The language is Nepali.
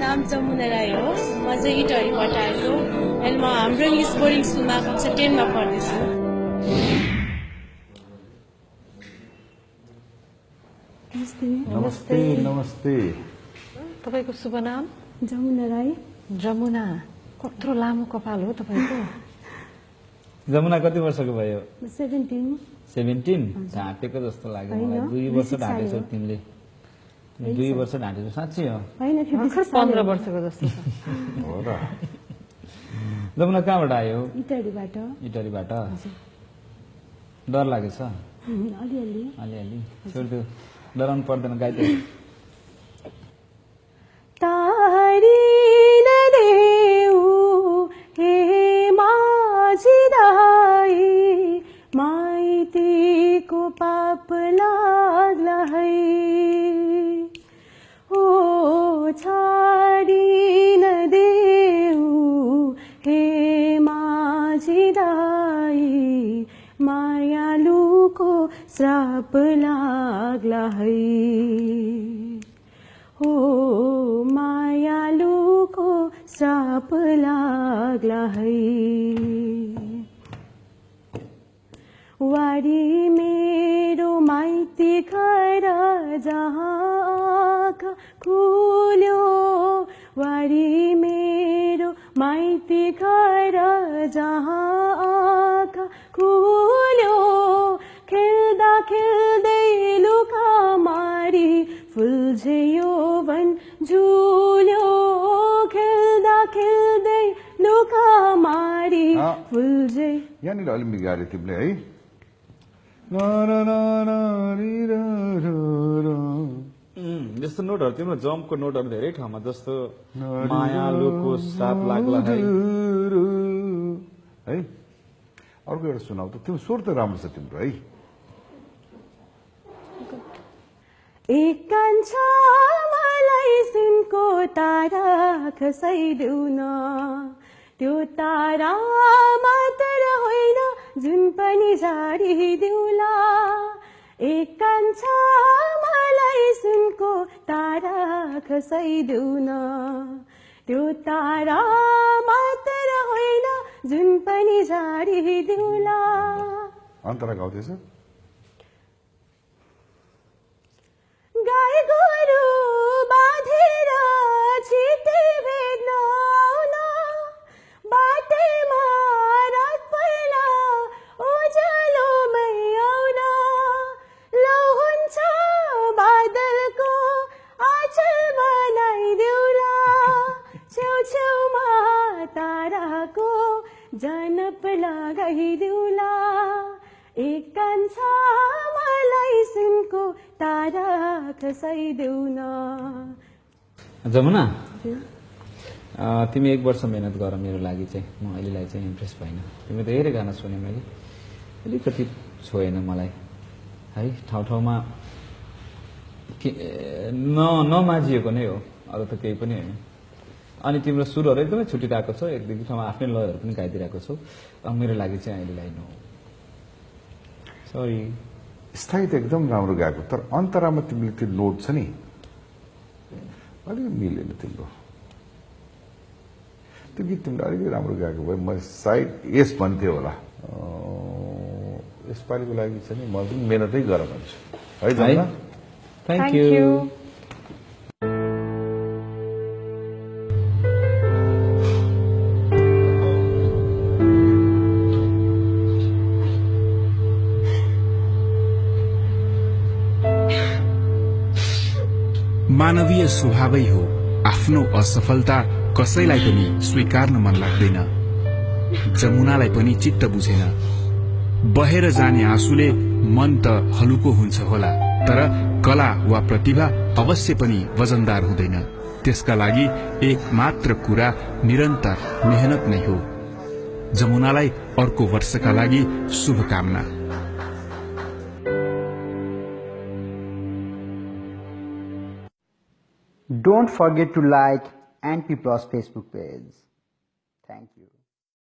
नाम जमुना राई हो म चाहिँ इटहरीबाट आएको अनि म हाम्रो इङ्ग्लिस बोर्डिङ स्कुलमा कक्षा 10 मा पढ्दैछु नमस्ते नमस्ते तपाईको शुभ नाम जमुना राई जमुना कत्रो लामो कपाल हो तपाईको जमुना कति वर्षको भयो 17 ढाँटेको जस्तो लाग्यो मलाई 2 वर्ष ढाँटेछौ तिमीले 2 वर्ष ढाँटेछौ साँच्चै हो हैन 15 वर्षको जस्तो हो र जमुना कहाँबाट आयो इटहरीबाट डर लागेछ अलिअलि अलिअलि छोड्दियो डराउनु पर्दैन गाइते तारिन देऊ हे माझी दाई माइतीको पाप लाग्ला है ओ छाडिन देऊ हे माझी दाई मायालुको श्राप लाग्ला है हो मायालुको श्राप लाग्ला है वारी मेरो माइती घर जहाँ खुल्यो वारी मेरो माइती घर जहाँ खुल्यो खेल्दा खेल्दै लुका मारी फुल्झे यौवन झुल्यो खेल्दा खेल्दै लुका मारी फुल्झे यहाँनिर अलि बिगारे तिमीले है जस्तो नोटहरू तिम्रो जम्पको नोटहरू धेरै ठाउँमा जस्तो मायालुको श्राप लाग्ला है है अर्को एउटा सुनाउ त तिम्रो स्वर त राम्रो छ तिम्रो है एक कान्छा मलाई सुनको तारा खसाइदेऊ न त्यो तारा मात्र होइन जुन पनि झाडिदेऊला एक कान्छा मलाई सुनको तारा खसाइदेऊ न त्यो तारा मात्र होइन जुन पनि झाडिदेऊला अन्तरा गाउँदैछ गाई गोरु बाँधेर छिटै भेट्न आउन बाटैमा रात पहिला उज्यालोमै आउन लो हुन्छ बादलको आँचल बनाइदेऊला छेउछेउमा ताराको जनप लगाइदेऊला एक कान्छा मलाई सुनको तारा खसाइदेऊ न जमुना तिमी 1 वर्ष मेहनत गर मेरो लागि चाहिँ म अहिलेलाई चाहिँ इम्प्रेस भएन तिमी धेरै गाना सुने मैले अलिकति छोएन मलाई है ठाउँ ठाउँमा नमाजिएको नै हो अरू त केही पनि होइन अनि तिम्रो सुरहरू एकदमै छुटिरहेको छ एक दुई ठाउँमा आफ्नै लयहरू पनि गाइदिरहेको छौ मेरो लागि चाहिँ अहिलेलाई नो सरी स्थायी त एकदम राम्रो गाएको तर अन्तरामा तिमीले त्यो नोट छ नि अलिक मिलेन तिम्रो त्यो गीत तिमीले अलिकति राम्रो गाएको भए म सायद यस भन्थेँ होला यसपालिको लागि चाहिँ नि म पनि मेहनतै गर भन्छु है जमुना थ्याङ्क यू मानवीय स्वभावै हो आफ्नो असफलता कसैलाई पनि स्वीकार्न मन लाग्दैन जमुनालाई पनि चित्त बुझेन बहेर जाने आँसुले मन त हलुको हुन्छ होला तर कला वा प्रतिभा अवश्य पनि वजनदार हुँदैन त्यसका लागि एक मात्र कुरा निरन्तर मेहनत नै हो जमुनालाई अर्को वर्षका लागि शुभकामना Don't forget to like NP Plus Facebook page. Thank you.